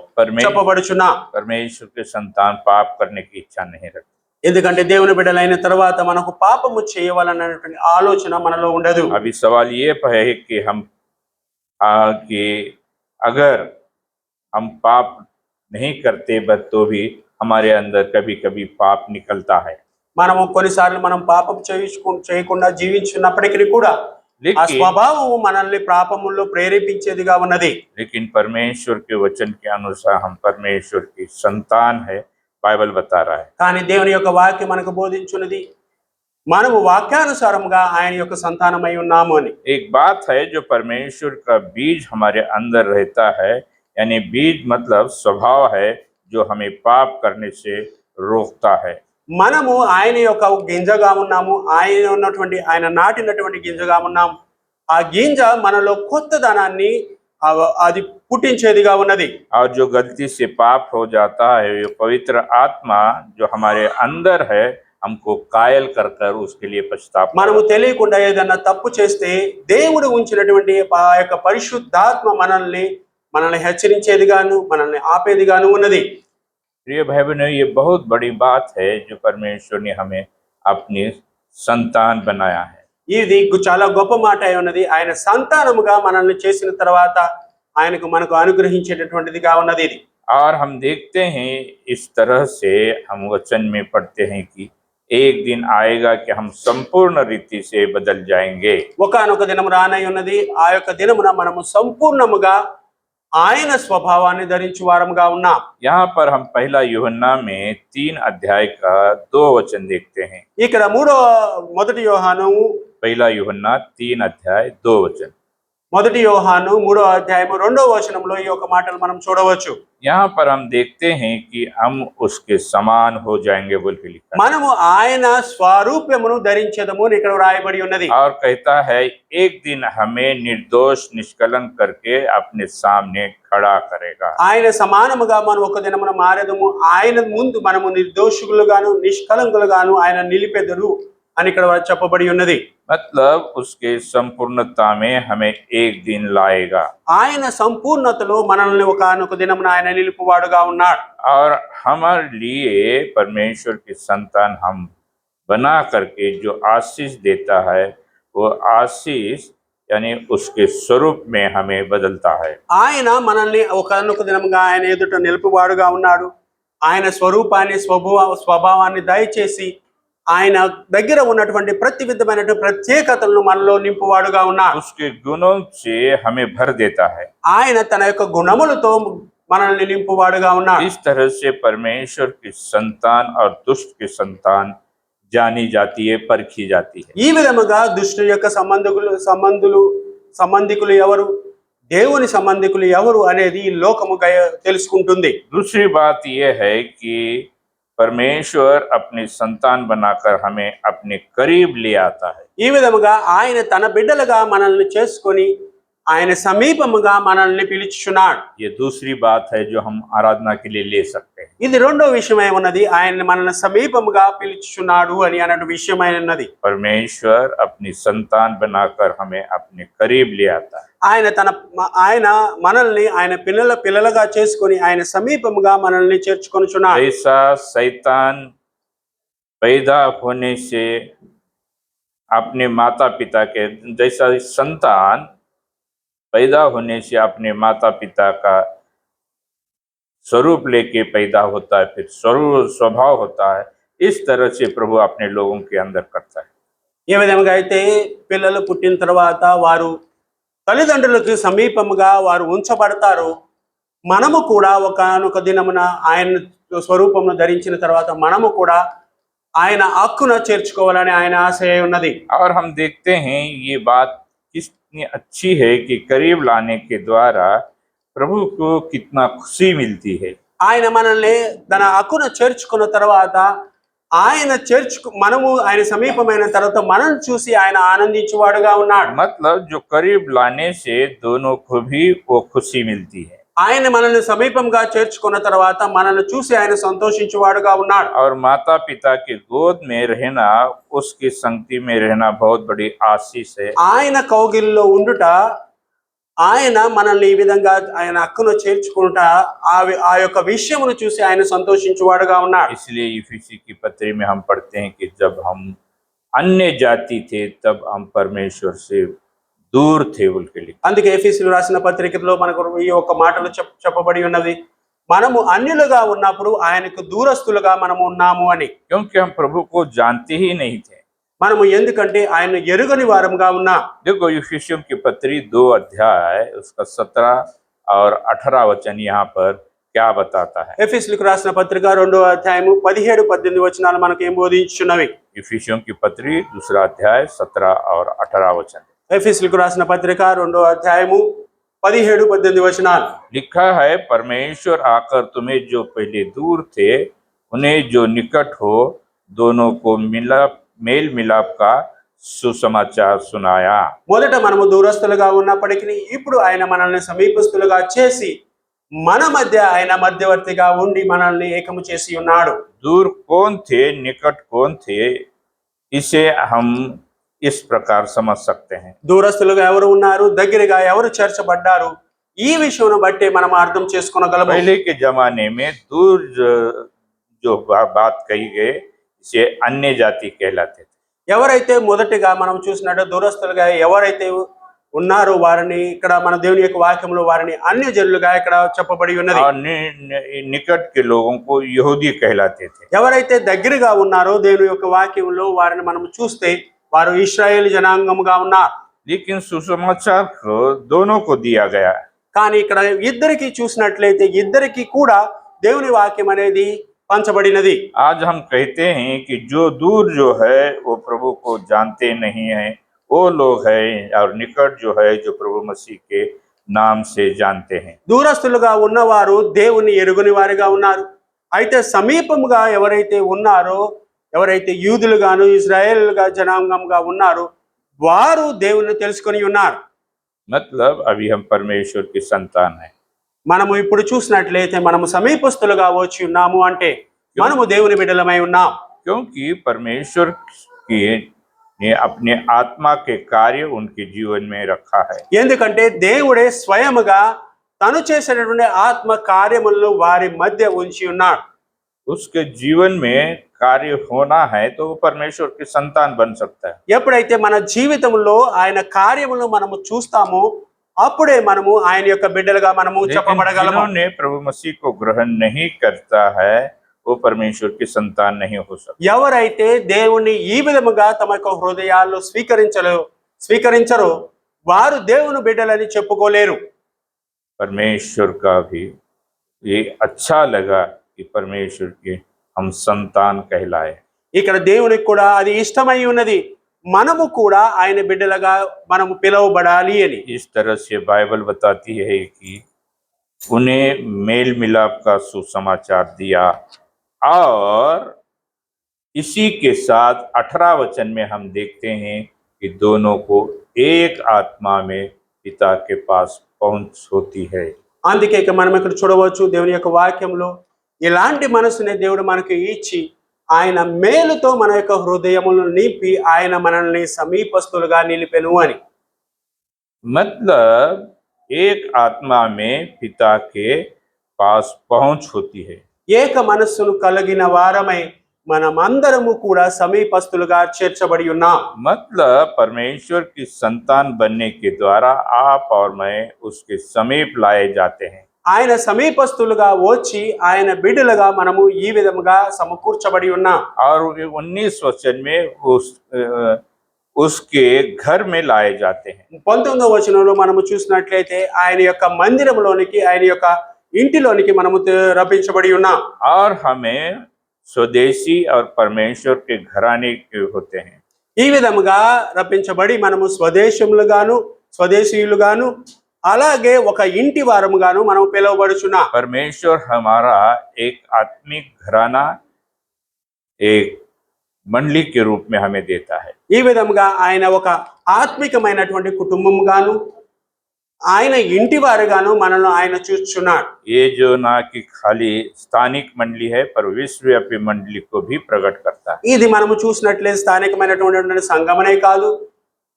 చెప్పబడుచున్నాం. परमेश्वर के संतान पाप करने की इच्छा नहीं रखते, ఎందుకంటే దేవుని బిడ్డలైన తర్వాత మనకు పాపము చేయవాలన్నటువంటి ఆలోచన మనలో ఉండదు. अभी सवाल ये है कि अगर हम पाप नहीं करते तो भी हमारे अंदर कभी कभी पाप निकलता है। మనము కొన్నిసార్లు మనం పాపం చేయకుండా జీవించున్నప్పటికీ కూడా ఆ लेकिन స్వభావము మనల్ని పాపముల్లో ప్రేరేపించేదిగా ఉన్నది. लेकिन परमेश्वर के वचन के अनुसार हम परमेश्वर की संतान है, बाइबल बता रहा है। కానీ దేవుని యొక్క వాక్యం మనకు బోధించున్నది మనము వాక్యానుసారముగా ఆయన యొక్క సంతానమై ఉన్నాము అని. एक बात है, जो परमेश्वर का बीज हमारे अंदर रहता है, यानी बीज मतलब स्वभाव है जो हमें पाप करने से रोकता है। మనము ఆయన యొక్క గింజగా ఉన్నాము. ఆయన ఉన్నటువంటి ఆయన నాటినటువంటి గింజగా ఉన్నాము. ఆ గింజ మనలో కొత్తదనాన్ని అది పుట్టించేదిగా ఉన్నది. और जो गलती से पाप हो जाता है, ये पवित्र आत्मा जो हमारे अंदर है, हमको कायल कर कर उसके लिए पछतावा। మనము తెలియకుండా ఏదన్నా తప్పు చేస్తే దేవుడు ఉంచినటువంటి ఆ యొక్క పరిశుద్ధాత్మ మనల్ని హెచ్చరించేదిగాను మనల్ని ఆపేదిగాను ఉన్నది. प्रिय भाई बहनों, ये बहुत बड़ी बात है जो परमेश्वर ने हमें अपनी संतान बनाया है। ఇది చాలా గొప్ప మాట అయి ఉన్నది. ఆయన సంతానముగా మనల్ని చేసిన తర్వాత మనకు అనుగ్రహించేటటువంటిదిగా ఉన్నది ఇది. और हम देखते हैं इस तरह से, हम वचन में पढ़ते हैं कि एक दिन आएगा कि हम संपूर्ण रीति से बदल जाएंगे। ఒకానొక దినము రానై ఉన్నది. ఆ యొక్క దినమున మనము సంపూర్ణముగా ఆయన స్వభావాన్ని ధరించి వారముగా ఉన్నాం. यहाँ पर हम पहला यूहन्ना में 3 अध्याय का 2 वचन देखते हैं। ఇక్కడ మొదటి యోహాను पहला यूहन्ना 3 अध्याय 2 वचन। 3వ అధ్యాయము 2వ వచనంలో ఈ యొక్క మాటలు మనం చూడవచ్చు. यहाँ पर हम देखते हैं कि हम उसके समान हो जाएंगे बोल के लिखा है। మనము ఆయన స్వరూపమును ధరించెదము అని ఇక్కడ రాయబడి ఉన్నది. और कहता है एक दिन हमें निर्दोष निष्कलंक करके अपने सामने खड़ा करेगा। ఆయన సమానముగా మనం ఒక దినమున మారెదము. ఆయన ముందు మనము నిర్దోషులుగాను నిష్కలంకులుగాను ఆయన నిలిపెదరు అని ఇక్కడ చెప్పబడి ఉన్నది. मतलब उसके संपूर्णता में हमें एक दिन लाएगा। ఆయన సంపూర్ణతలో మనల్ని ఒకానొక దినమున ఆయన నిలుపువాడుగా ఉన్నాడు. और हमारे लिए परमेश्वर की संतान हम बना करके जो आशीष देता है, वो आशीष यानी उसके स्वरूप में हमें बदलता है। ఆయన మనల్ని ఒకానొక దినముగా ఆయన ఎదుట నిలుపువాడుగా ఉన్నాడు. ఆయన స్వరూపాన్ని స్వభావాన్ని దయచేసి ఆయన దగ్గర ఉన్నటువంటి ప్రతి విధమైన ప్రత్యేకతలను మనలో నింపువాడుగా ఉన్నాడు. उसके गुणों से हमें भर देता है। ఆయన తన యొక్క గుణములతో మనల్ని నింపువాడుగా ఉన్నాడు. इस तरह से परमेश्वर की संतान और दुष्ट की संतान जानी जाती है, परखी जाती है। ఈ విధముగా దుష్టుని యొక్క సంబంధికులు ఎవరు, దేవుని సంబంధికులు ఎవరు అనేది ఈ లోకము తెలుసుకుంటుంది. दूसरी बात यह है कि परमेश्वर अपनी संतान बनाकर हमें अपने करीब ले आता है। ఈ విధముగా ఆయన తన బిడ్డలుగా మనల్ని చేసుకొని ఆయన సమీపముగా మనల్ని పిలుచుచున్నాడు. ये दूसरी बात है जो हम आराधना के लिए ले सकते हैं। ఇది రెండో విషయమై ఉన్నది. ఆయన మనల్ని సమీపముగా పిలుచుచున్నాడు అని అనే విషయమై ఉన్నది. परमेश्वर अपनी संतान बनाकर हमें अपने करीब ले आता है। ఆయన మనల్ని ఆయన పిల్లలుగా చేసుకొని ఆయన సమీపముగా మనల్ని చేర్చుకొనుచున్నాడు. जैसा शैतान पैदा होने से अपने माता पिता के, जैसा संतान पैदा होने से अपने माता पिता का स्वरूप लेके पैदा होता है, फिर स्वभाव होता है, इस तरह से प्रभु अपने लोगों के अंदर करता है। ఏ విధంగా అయితే పిల్లలు పుట్టిన తర్వాత వారు తల్లిదండ్రులకు సమీపముగా వారు ఉంచబడతారు, మనము కూడా ఒకానొక దినమున ఆయన స్వరూపమును ధరించిన తర్వాత మనము కూడా ఆయన హక్కున చేర్చుకోవాలని ఆయన ఆశ ఉన్నది. और हम देखते हैं ये बात कितनी अच्छी है कि करीब लाने के द्वारा प्रभु को कितना खुशी मिलती है। ఆయన మనల్ని తన హక్కున చేర్చుకున్న తర్వాత మనము ఆయన సమీపమైన తర్వాత మనం చూసి ఆయన ఆనందించేవాడుగా ఉన్నాడు. मतलब जो करीब लाने से दोनों को भी वो खुशी मिलती है। ఆయన మనల్ని సమీపంగా చేర్చుకున్న తర్వాత మనల్ని చూసి ఆయన సంతోషించేవాడుగా ఉన్నాడు. और माता पिता के गोद में रहना, उसकी संगति में रहना बहुत बड़ी आशीष है। ఆయన కౌగిలిలో ఉండుట, ఆయన మనల్ని ఈ విధంగా ఆయన హక్కును చేర్చుకుంట ఆ యొక్క విషయమును చూసి ఆయన సంతోషించేవాడుగా ఉన్నాడు. इसलिए इफिसी की पत्री में हम पढ़ते हैं कि जब हम अन्य जाति थे तब हम परमेश्वर से दूर थे बोल के लिखा। అందుకే ఎఫెసీయులకు రాసిన పత్రికలో మనకు ఈ యొక్క మాటలు చెప్పబడి ఉన్నది, మనము అన్యులుగా ఉన్నప్పుడు ఆయనకు దూరస్తులుగా మనము ఉన్నాము అని. क्योंकि हम प्रभु को जानते ही नहीं थे। మనము ఎందుకంటే ఆయన ఎరుగని వారముగా ఉన్నాం. देखो इफिसियों की पत्री 2 अध्याय उसका 17 और 18 वचन यहाँ पर क्या बताता है। ఎఫెసీయులకు రాసిన పత్రిక 2వ అధ్యాయము 17, 18 వచనాలు మనకు ఏం బోధించుచున్నవి? इफिसियों की पत्री 2 अध्याय 17 और 18 वचन ఎఫెసీయులకు రాసిన పత్రిక 2వ అధ్యాయము 17, 18 వచనాలు. लिखा है, परमेश्वर आकर तुम्हें जो पहले दूर थे उन्हें जो निकट हो दोनों को मेल मिलाप का सुसमाचार सुनाया। మొదట మనము దూరస్తులుగా ఉన్నప్పటికీ ఇప్పుడు ఆయన మనల్ని సమీపస్తులుగా చేసి మన మధ్య ఆయన మధ్యవర్తిగా ఉండి మనల్ని ఏకము చేసి ఉన్నాడు. दूर कौन थे निकट कौन थे, इसे हम इस प्रकार समझ सकते हैं। దూరస్తులుగా ఎవరు ఉన్నారు, దగ్గరగా ఎవరు చేర్చబడ్డారు, ఈ విషయం బట్టి మనం అర్థం చేసుకోగలము. पहले के जमाने में दूर जो बात कही गई इसे अन्य जाति कहलाते थे। ఎవరైతే మొదటిగా మనం చూసినట్టు దూరస్తులుగా ఎవరైతే ఉన్నారో వారిని ఇక్కడ మన దేవుని యొక్క వాక్యంలో వారిని అన్య జనులుగా ఇక్కడ చెప్పబడి ఉన్నది. और निकट के लोगों को यहूदी कहलाते थे। ఎవరైతే దగ్గరగా ఉన్నారో దేవుని యొక్క వాక్యంలో వారిని మనం చూస్తే వారు ఇశ్రాయేలు జనాంగముగా ఉన్నారు. लेकिन सुसमाचार को दोनों को दिया गया। కానీ ఇక్కడ ఇద్దరికి చూసినట్లయితే ఇద్దరికి కూడా దేవుని వాక్యం అనేది పంచబడినది. आज हम कहते हैं कि जो दूर जो है वो प्रभु को जानते नहीं है, वो लोग हैं, और निकट जो है जो प्रभु मसीह के नाम से जानते हैं। దూరస్తులుగా ఉన్నవారు దేవుని ఎరుగని వారిగా ఉన్నారు. అయితే సమీపముగా ఎవరైతే ఉన్నారో, ఎవరైతే యూదులుగాను ఇజ్రాయేలుగా జనాంగంగా ఉన్నారో వారు దేవుని తెలుసుకొని ఉన్నారు. मतलब अभी हम परमेश्वर की संतान हैं। మనము ఇప్పుడు చూసినట్లయితే మనము సమీపస్తులుగా వచ్చి ఉన్నాము అంటే మనము దేవుని బిడ్డలమై ఉన్నాం. क्योंकि परमेश्वर की ने अपने आत्मा के कार्य उनके जीवन में रखा है। ఎందుకంటే దేవుడే స్వయముగా తను చేసినటువంటి ఆత్మ కార్యములను వారి మధ్య ఉంచి ఉన్నాడు. उसके जीवन में कार्य होना है तो वो परमेश्वर की संतान बन सकता है। ఎప్పుడైతే మన జీవితంలో ఆయన కార్యములను మనము చూస్తామో అప్పుడే మనము ఆయన యొక్క బిడ్డలుగా మనము लेकिन చెప్పబడగలము. जिन्होंने प्रभु मसीह को ग्रहण नहीं करता है वो परमेश्वर की संतान नहीं हो सकता। ఎవరైతే దేవుణ్ణి ఈ విధముగా తమ యొక్క హృదయాల్లో స్వీకరించరో వారు దేవుని బిడ్డలని చెప్పుకోలేరు. परमेश्वर का भी ये अच्छा लगा कि परमेश्वर के हम संतान कहलाए। ఇక్కడ దేవునికి కూడా అది ఇష్టమై ఉన్నది మనము కూడా ఆయన బిడ్డలుగా మనము పిలువబడాలి అని. इस तरह से बाइबल बताती है कि उन्हें मेल मिलाप का सुसमाचार दिया, और इसी के साथ 18 वचन में हम देखते हैं कि दोनों को एक आत्मा में पिता के पास पहुंच होती है। అందుకే ఇక మనం ఇక్కడ చూడవచ్చు దేవుని యొక్క వాక్యంలో ఇలాంటి మనసుని దేవుడు మనకి ఇచ్చి ఆయన మేలుతో మన యొక్క హృదయములను నింపి ఆయన మనల్ని సమీపస్తులుగా నిలిపెను అని. मतलब एक आत्मा में पिता के पास पहुंच होती है। ఏక మనస్సును కలిగిన వారమై మనమందరము కూడా సమీపస్తులుగా చేర్చబడి ఉన్నాం. मतलब परमेश्वर की संतान बनने के द्वारा आप और मैं उसके समीप लाए जाते हैं। ఆయన సమీపస్తులుగా వచ్చి ఆయన బిడ్డలుగా మనము ఈ విధముగా సమకూర్చబడి ఉన్నాం. और 19 वचन में उसके घर में लाए जाते हैं। 19వ వచనంలో మనము చూసినట్లయితే ఆయన యొక్క మందిరంలోనికి ఆయన యొక్క ఇంటిలోనికి మనము రప్పించబడి ఉన్నాం. और हमें स्वदेशी और परमेश्वर के घराने के होते हैं। ఈ విధముగా రప్పించబడి మనము స్వదేశీయులుగాను అలాగే ఒక ఇంటి వారముగాను మనం పిలువబడుచున్నాం. परमेश्वर हमारा एक आत्मिक घराना एक मंडली के रूप में हमें देता है। ఈ విధముగా ఆయన ఒక ఆత్మికమైనటువంటి కుటుంబముగాను ఆయన ఇంటి వారుగాను మనల్ని ఆయన చూస్తున్నాడు. ये जो ना कि खाली स्थानिक मंडली है पर विश्वव्यापी मंडली को भी प्रकट करता है। ఇది మనము చూసినట్లే స్థానికమైనటువంటి సంఘమనే కాదు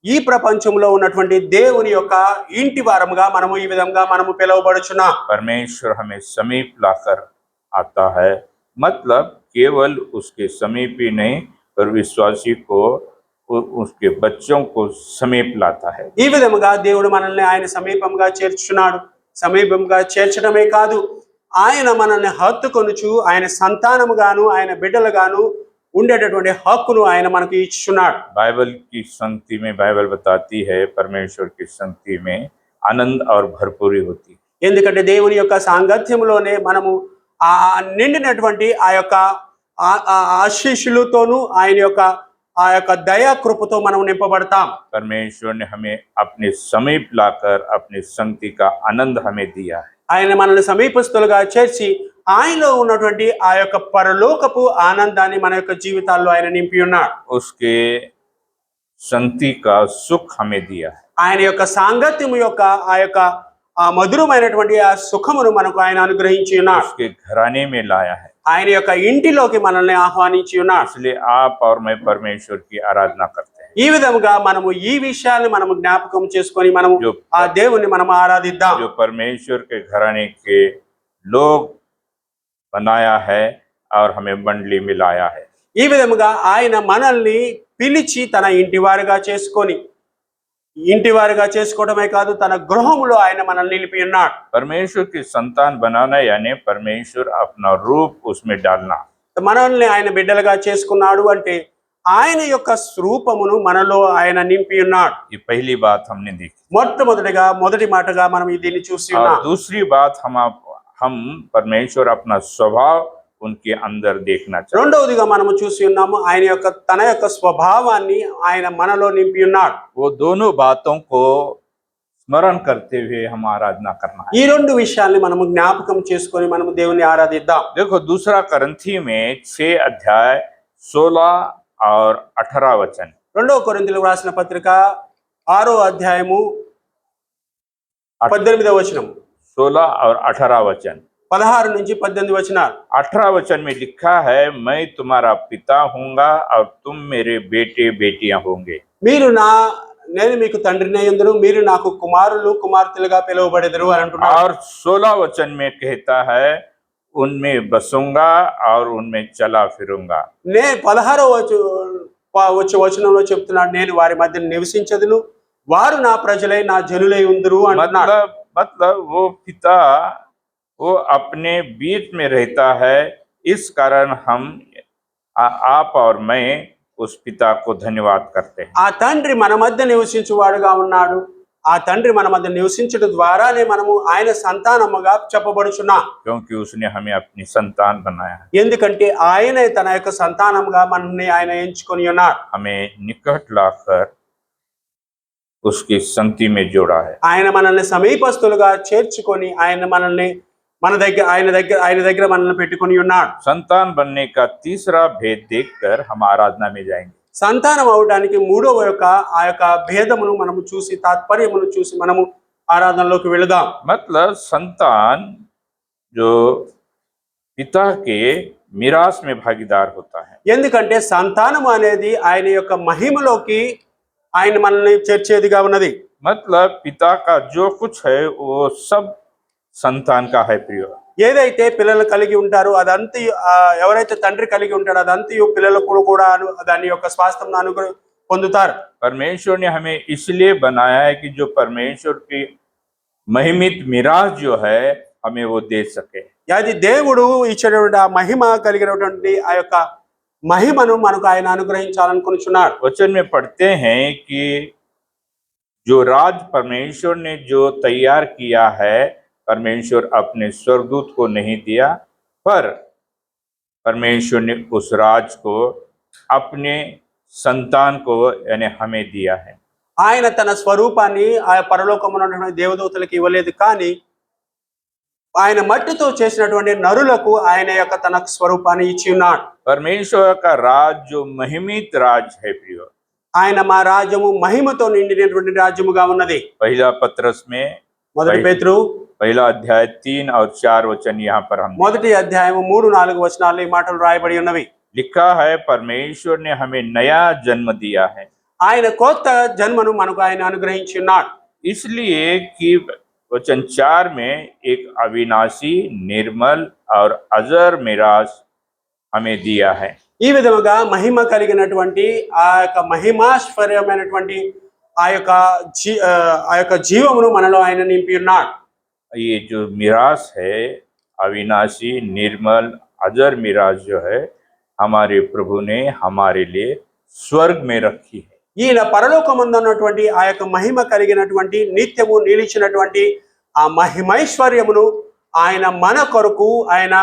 ఈ ప్రపంచంలో ఉన్నటువంటి దేవుని యొక్క ఇంటి వారముగా మనము ఈ విధంగా మనము పిలువబడుచున్నాం. परमेश्वर हमें समीप लाकर आता है, मतलब केवल उसके समीप ही नहीं पर विश्वासी को उसके बच्चों को समीप लाता है। ఈ విధముగా దేవుడు మనల్ని ఆయన సమీపంగా చేర్చున్నాడు. సమీపంగా చేర్చడమే కాదు ఆయన మనల్ని హత్తుకొనుచు ఆయన సంతానముగాను ఆయన బిడ్డలుగాను ఉండేటటువంటి హక్కును ఆయన మనకు ఇచ్చుచున్నాడు. बाइबल की संगति में बाइबल बताती है परमेश्वर की संगति में आनंद और भरपूरी होती है। ఎందుకంటే దేవుని యొక్క సాంగత్యంలోనే మనము ఆ నిండినటువంటి ఆ యొక్క ఆశీస్సులతోనూ ఆ యొక్క దయా కృపతో మనం నింపబడతాం. परमेश्वर ने हमें अपने समीप लाकर अपनी संगति का आनंद हमें दिया है। ఆయన మనల్ని సమీపస్తులుగా చేర్చి ఆయనలో ఉన్నటువంటి ఆ యొక్క పరలోకపు ఆనందాన్ని మన యొక్క జీవితాల్లో ఆయన నింపి ఉన్నాడు. उसके संगति का सुख हमें दिया है। ఆయన యొక్క సాంగత్యం యొక్క ఆ యొక్క ఆ మధురమైనటువంటి ఆ సుఖమును మనకు ఆయన అనుగ్రహించి ఉన్నాడు. उसके घराने में लाया है। ఆయన యొక్క ఇంటిలోకి మనల్ని ఆహ్వానించి ఉన్నాడు. इसलिए आप और मैं परमेश्वर की आराधना करते हैं। ఈ విధముగా మనము ఈ విషయాన్ని మనము జ్ఞాపకం చేసుకొని మనము ఆ దేవుణ్ణి మనం ఆరాధిద్దాం. जो परमेश्वर के घराने के लोग बनाया है और हमें मंडली में लाया है। ఈ విధముగా ఆయన మనల్ని పిలిచి తన ఇంటివారిగా చేసుకోవడమే కాదు, తన గృహములో ఆయన మనల్ని నిలిపి ఉన్నాడు. परमेश्वर की संतान बनाना यानी परमेश्वर अपना रूप उसमें डालना। మనల్ని ఆయన బిడ్డలుగా చేసుకున్నాడు అంటే ఆయన యొక్క రూపమును మనలో ఆయన నింపి ఉన్నాడు. ये पहली बात हमने देखी। మొదటి మాటగా మనం దీన్ని చూసి ఉన్నాం. और दूसरी बात हम परमेश्वर अपना स्वभाव उनके अंदर देखना चाहिए। రెండవదిగా మనము చూసి ఉన్నాము తన యొక్క స్వభావాన్ని ఆయన మనలో నింపి ఉన్నాడు. वो दोनों बातों को स्मरण करते हुए हम आराधना करना है। ఈ రెండు విషయాల్ని మనము జ్ఞాపకం చేసుకొని మనము దేవుని ఆరాధిద్దాం. देखो दूसरा करंथी में 6 अध्याय 16 और 18 वचन। రెండవ కొరింథీయులకు రాసిన పత్రిక 6వ అధ్యాయము 18వ వచనం, 16 और 18 वचन। 16 నుంచి 18 వచనాలు. 18 वचन में लिखा है, मैं तुम्हारा पिता हूँगा और तुम मेरे बेटे बेटियां होंगे। నేను మీకు తండ్రిని అయ్యుందును, మీరు నాకు కుమారులు కుమార్తెలుగా పిలువబడెదరు అని అంటున్నాడు. और 16 वचन में कहता है, उनमें बसूंगा और उनमें चला फिरूंगा। 16వ వచనంలో చెప్తున్నాడు, నేను వారి మధ్య నివసించదును, వారు నా ప్రజలై నా జనులై ఉందురు అంటున్నాడు. मतलब वो पिता वो अपने बीच में रहता है। इस कारण हम आप और मैं उस पिता को धन्यवाद करते हैं। ఆ తండ్రి మన మధ్య నివసించువాడుగా ఉన్నాడు. ఆ తండ్రి మన మధ్య నివసించడం ద్వారానే మనము ఆయన సంతానముగా చెప్పబడుచున్నాం. क्योंकि उसने हमें अपनी संतान बनाया है। ఎందుకంటే ఆయనే తన యొక్క సంతానముగా మనల్ని ఆయన ఎంచుకొని ఉన్నాడు. हमें निकट लाकर उसकी संगति में जोड़ा है। ఆయన మనల్ని సమీపస్తులుగా చేర్చుకొని ఆయన దగ్గర మనల్ని పెట్టుకొని ఉన్నాడు. संतान बनने का तीसरा भेद देखकर हम आराधना में जाएंगे। సంతానం అవడానికి మూడవ ఆ యొక్క భేదమును మనము చూసి, తాత్పర్యమును చూసి మనము ఆరాధనలోకి వెళదాం. मतलब संतान जो पिता के मिरास में भागीदार होता है। ఎందుకంటే సంతానము అనేది ఆయన యొక్క మహిమలోకి ఆయన మనల్ని చేర్చేదిగా ఉన్నది. मतलब पिता का जो कुछ है वो सब संतान का है प्रिय। ఏదైతే పిల్లలు కలిగి ఉంటారో అదంతా, ఎవరైతే తండ్రి కలిగి ఉంటాడో అదంతా పిల్లలకు కూడా దాని యొక్క స్వాస్థ్యం పొందుతారు. परमेश्वर ने हमें इसलिए बनाया है कि जो परमेश्वर की महिमित मिरास जो है हमें वो दे सके। అది దేవుడు ఇచ్చినటువంటి ఆ మహిమ కలిగినటువంటి ఆ యొక్క మహిమను మనకు ఆయన అనుగ్రహించాలనుకుంటున్నాడు. वचन में पढ़ते हैं कि जो राज परमेश्वर ने जो तैयार किया है, परमेश्वर अपने स्वर्गदूत को नहीं दिया, पर परमेश्वर ने उस राज को अपने संतान को यानी हमें दिया है। ఆయన తన స్వరూపాన్ని ఆ పరలోకమున ఉన్నటువంటి దేవదూతలకు ఇవ్వలేదు, కానీ ఆయన మట్టితో చేసినటువంటి నరులకు ఆయన యొక్క తన స్వరూపాన్ని ఇచ్చి ఉన్నాడు. परमेश्वर का राज जो महिमित राज है प्रिय। ఆయన మా రాజ్యము మహిమతో నిండినటువంటి రాజ్యముగా ఉన్నది. पहला पत्रस में మొదటి పేతురు पहला अध्याय 3 और 4 वचन यहाँ पर हम మొదటి అధ్యాయము 3-4 వచనాల్లో ఈ మాటలు రాయబడి ఉన్నవి. लिखा है, परमेश्वर ने हमें नया जन्म दिया है, ఆయన కొత్త జన్మను మనకు ఆయన అనుగ్రహించి ఉన్నాడు. इसलिए कि वचन 4 में एक अविनाशी निर्मल और अजर मिरास हमें दिया है। ఈ విధముగా మహిమ కలిగినటువంటి ఆ యొక్క మహిమాశ్వర్యమైనటువంటి ఆ యొక్క జీవమును మనలో ఆయన నింపి ఉన్నాడు. ये जो मिरास है, अविनाशी निर्मल अजर मिरास जो है, हमारे प्रभु ने हमारे लिए स्वर्ग में रखी है। ఈయన పరలోకమందున్నటువంటి ఆ యొక్క మహిమ కలిగినటువంటి నిత్యము నిలిచినటువంటి ఆ మహిమైశ్వర్యమును ఆయన మన కొరకు ఆయన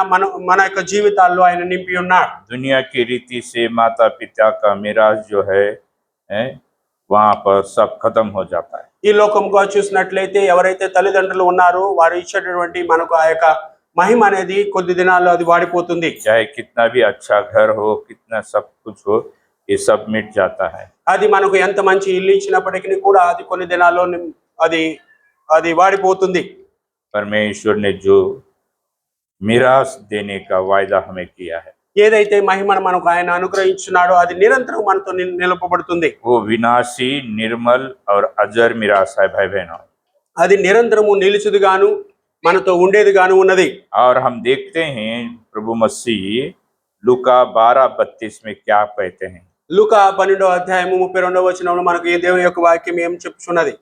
మన యొక్క జీవితాల్లో ఆయన నింపి ఉన్నాడు. दुनिया की रीति से माता पिता का मिराज जो है वहां पर सब खत्म हो जाता है। ఈ లోకంగా చూసినట్లయితే ఎవరైతే తల్లిదండ్రులు ఉన్నారో వారు ఇచ్చేటటువంటి మనకు ఆ యొక్క మహిమ అనేది కొద్ది దినాల్లో అది వాడిపోతుంది. चाहे कितना भी अच्छा घर हो, कितना सब कुछ हो, ये सब मिट जाता है। అది మనకు ఎంత మంచి ఇల్లు ఇచ్చినప్పటికీ కూడా అది కొన్ని దినాల్లో అది అది వాడిపోతుంది. परमेश्वर ने जो मिराज देने का वायदा हमें किया है, ఏదైతే మహిమను మనకు ఆయన అనుగ్రహించున్నాడో అది నిరంతరం మనతో నిలపబడుతుంది. वो विनाशी, निर्मल और अजर मिराज है भाई बहनों। అది నిరంతరము నిలిచుదుగాను మనతో ఉండేదిగాను ఉన్నది. और हम देखते हैं प्रभु मसीह लूका 12:32 में क्या कहते हैं। లూకా 12వ అధ్యాయము 32వ వచనంలో మనకు ఈ దేవుని యొక్క వాక్యం ఏం చెప్పుచున్నది.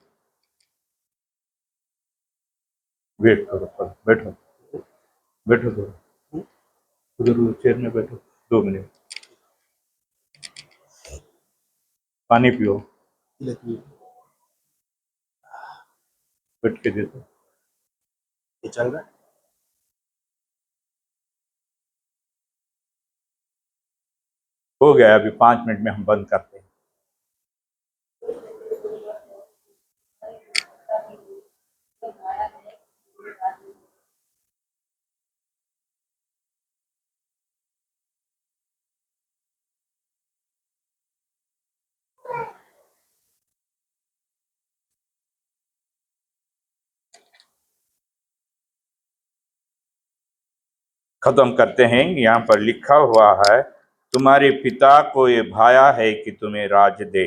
वेट करो, बैठो बैठो, उधर चेयर में बैठो 2 मिनट, पानी पियो, बैठ के दे दो। ये चल रहा है. हो गया, अभी 5 मिनट में हम बंद करते हैं। खत्म करते हैं। यहाँ पर लिखा हुआ है, तुम्हारे पिता को ये भाया है कि तुम्हें राज दे।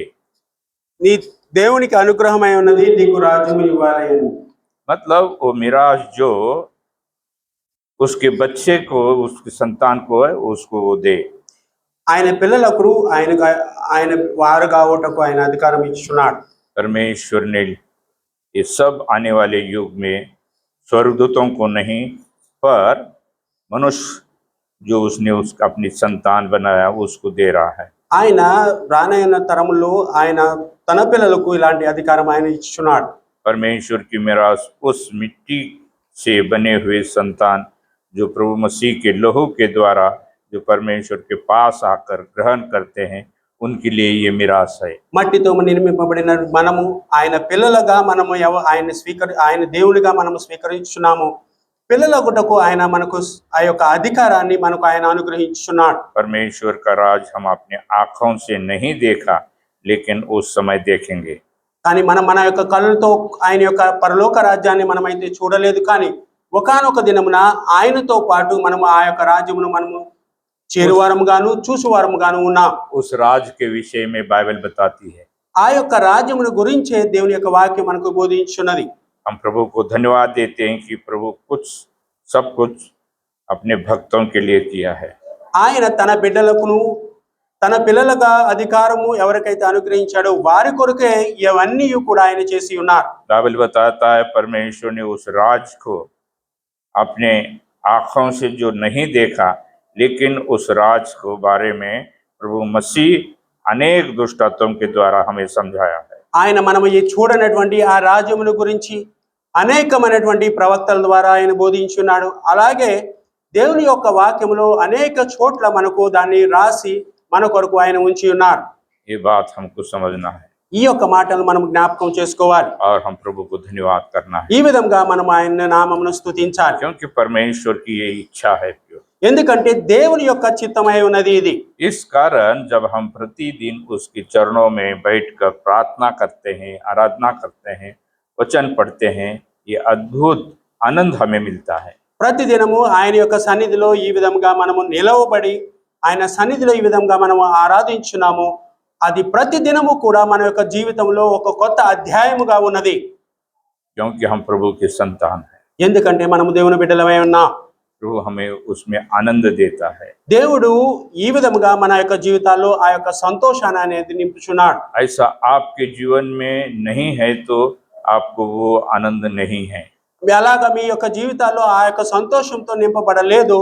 నీ దేవునికి అనుగ్రహమై ఉన్నది నీకు రాజ్యము ఇవ్వాలి అని. मतलब वो मिराज जो उसके बच्चे को, उसके संतान को है, उसको वो दे। ఆయన పిల్లలకు ఆయన వారు కావటకు ఆయన అధికారం ఇచ్చున్నాడు. परमेश्वर ने ये सब आने वाले युग में स्वर्गदूतों को नहीं, पर मनुष्य जो उसने उसका अपनी संतान बनाया उसको दे रहा है। ఆయన రానైన తరములో ఆయన తన పిల్లలకు ఇలాంటి అధికారం ఆయన ఇచ్చున్నాడు. परमेश्वर की मिराज उस मिट्टी से बने हुए संतान जो प्रभु मसीह के लहू के द्वारा जो परमेश्वर के पास आकर ग्रहण करते हैं, उनके लिए ये मिराज है। మట్టితో నిర్మింపబడిన మనము ఆయన పిల్లలుగా మనము ఆయన దేవునిగా మనము స్వీకరించున్నాము. పిల్లలగుటకు ఆయన మనకు ఆ యొక్క అధికారాన్ని మనకు ఆయన అనుగ్రహించున్నాడు. परमेश्वर का राज हम अपने आँखों से नहीं देखा, लेकिन उस समय देखेंगे। కానీ మన యొక్క కళ్ళతో ఆయన యొక్క పరలోక రాజ్యాన్ని మనమైతే చూడలేదు, కానీ ఒకానొక దినమున ఆయనతో పాటు మనము ఆ యొక్క రాజ్యమును మనము చేరువారముగాను చూసువారముగాను ఉన్నాం. उस राज के विषय में बाइबल बताती है। ఆ యొక్క రాజ్యమును గురించే దేవుని యొక్క వాక్యం మనకు బోధించున్నది. हम प्रभु को धन्यवाद देते हैं कि प्रभु सब कुछ अपने भक्तों के लिए किया है। ఆయన తన బిడ్డలకును తన పిల్లలుగా అధికారము ఎవరికైతే అనుగ్రహించాడో వారి కొరకే ఇవన్నీ కూడా ఆయన చేసి ఉన్నారు. बाइबल बताता है परमेश्वर ने उस राज को अपने आँखों से जो नहीं देखा, लेकिन उस राज को बारे में प्रभु मसीह अनेक दुष्टत्वों के द्वारा हमें समझाया है। ఆయన మనము ఈ చూడనటువంటి ఆ రాజ్యమును గురించి అనేకమైనటువంటి ప్రవక్తల ద్వారా ఆయన బోధించున్నాడు. అలాగే దేవుని యొక్క వాక్యములో అనేక చోట్ల మనకు దాన్ని రాసి మన కొరకు ఆయన ఉంచి ఉన్నారు. ये बात हमको समझना है ఈ యొక్క మాటలు మనం జ్ఞాపకం చేసుకోవాలి. और हम प्रभु को धन्यवाद करना है, ఈ విధంగా మనం ఆయన నామమును స్తుతించాలి. क्योंकि परमेश्वर की ये इच्छा है। ఎందుకంటే దేవుని యొక్క చిత్తమై ఉన్నది ఇది. इस कारण जब हम प्रतिदिन उसके चरणों में बैठकर प्रार्थना करते हैं, आराधना करते हैं, वचन पढ़ते हैं, ये अद्भुत आनंद हमें मिलता है। ప్రతిదినము ఆయన యొక్క సన్నిధిలో ఈ విధంగా మనము నిలవబడి ఆయన సన్నిధిలో ఈ విధంగా మనము ఆరాధించున్నాము. అది ప్రతిదినము కూడా మన యొక్క జీవితంలో ఒక కొత్త అధ్యాయముగా ఉన్నది. क्योंकि हम प्रभु के संतान हैं। ఎందుకంటే మనము దేవుని బిడ్డలమై ఉన్నాం. प्रभु हमें उसमें आनंद देता है। దేవుడు ఈ విధముగా మన యొక్క జీవితాల్లో ఆ యొక్క సంతోషాన్ని అనేది నింపుచున్నాడు. ऐसा आपके जीवन में नहीं है तो आपको वो आनंद नहीं है। అలాగా మీ యొక్క జీవితాల్లో ఆ యొక్క సంతోషంతో నింపబడలేదు,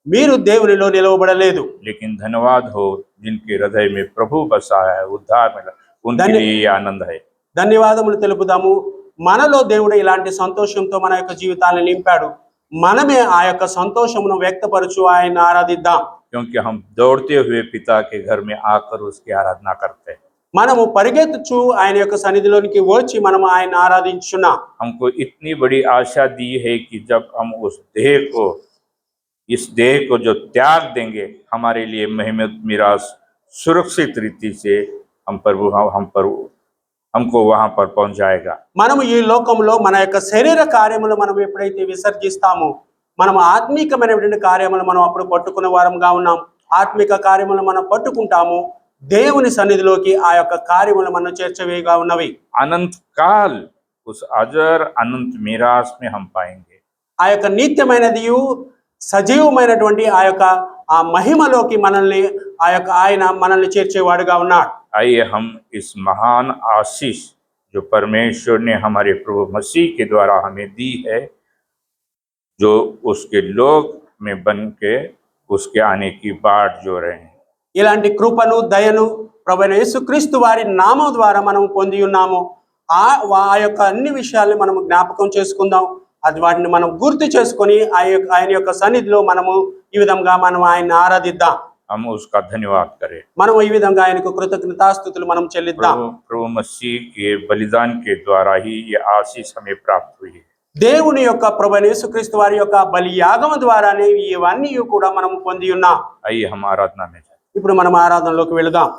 మీరు దేవునిలో నిలవబడలేదు. लेकिन धन्यवाद हो जिनके हृदय में प्रभु बसा है, उद्धार मिला, उनके धन्य- लिए ये आनंद है। ధన్యవాదములు తెలుపుదాము. మనలో దేవుడు ఇలాంటి సంతోషంతో మన యొక్క జీవితాన్ని నింపాడు. మనమే ఆ యొక్క సంతోషమును వ్యక్తపరచు ఆయన ఆరాధిద్దాం. क्योंकि हम दौड़ते हुए पिता के घर में आकर उसकी आराधना करते हैं। మనము పరిగెత్తుచు ఆయన యొక్క సన్నిధిలోనికి వచ్చి మనం ఆయన ఆరాధించున్నాం. हमको इतनी बड़ी आशा दी है कि जब हम उस देह को, इस देह को जो त्याग देंगे, हमारे लिए महिमा मिरास सुरक्षित रीति से हमको वहां पर पहुंच जाएगा। మనము ఈ లోకంలో మన యొక్క శరీర కార్యములు మనం ఎప్పుడైతే విసర్జిస్తామో, మనం ఆత్మీకమైనటువంటి కార్యములు మనం అప్పుడు పట్టుకునే వారంగా ఉన్నాం. ఆత్మిక కార్యములు మనం పట్టుకుంటాము. దేవుని సన్నిధిలోకి ఆ యొక్క కార్యములు మనం చేర్చవేగా ఉన్నవి. अनंत काल उस अजर अनंत मिरास में हम पाएंगे। ఆ యొక్క నిత్యమైనదియు సజీవమైనటువంటి ఆ యొక్క ఆ మహిమలోకి మనల్ని ఆ యొక్క ఆయన మనల్ని చేర్చేవాడుగా ఉన్నాడు. आइए हम इस महान आशीष जो परमेश्वर ने हमारे प्रभु मसीह के द्वारा हमें दी है, जो उसके लोक में बन के उसके आने की बाट जो रहे हैं, ఇలాంటి కృపను దయను ప్రభువైన యేసుక్రీస్తు వారి నామం ద్వారా మనం పొంది ఉన్నాము. ఆ యొక్క అన్ని విషయాల్ని మనం జ్ఞాపకం చేసుకుందాం. అది వాటిని మనం గుర్తు చేసుకొని ఆయన యొక్క సన్నిధిలో మనము ఈ విధంగా మనం ఆయన ఆరాధిద్దాం. हम उसका धन्यवाद करें। మనం ఈ విధంగా ఆయనకు కృతజ్ఞతాస్తుతులు మనం చెల్లిద్దాం. प्रभु मसीह के बलिदान के द्वारा ही ये आशीष हमें प्राप्त हुई है। దేవుని యొక్క ప్రభువైన యేసుక్రీస్తు వారి యొక్క బలియాగం ద్వారానే ఇవన్నీ కూడా మనం పొంది ఉన్నాం. आइए हम आराधना में जाएं। ఇప్పుడు మనం ఆరాధనలోకి వెళదాం.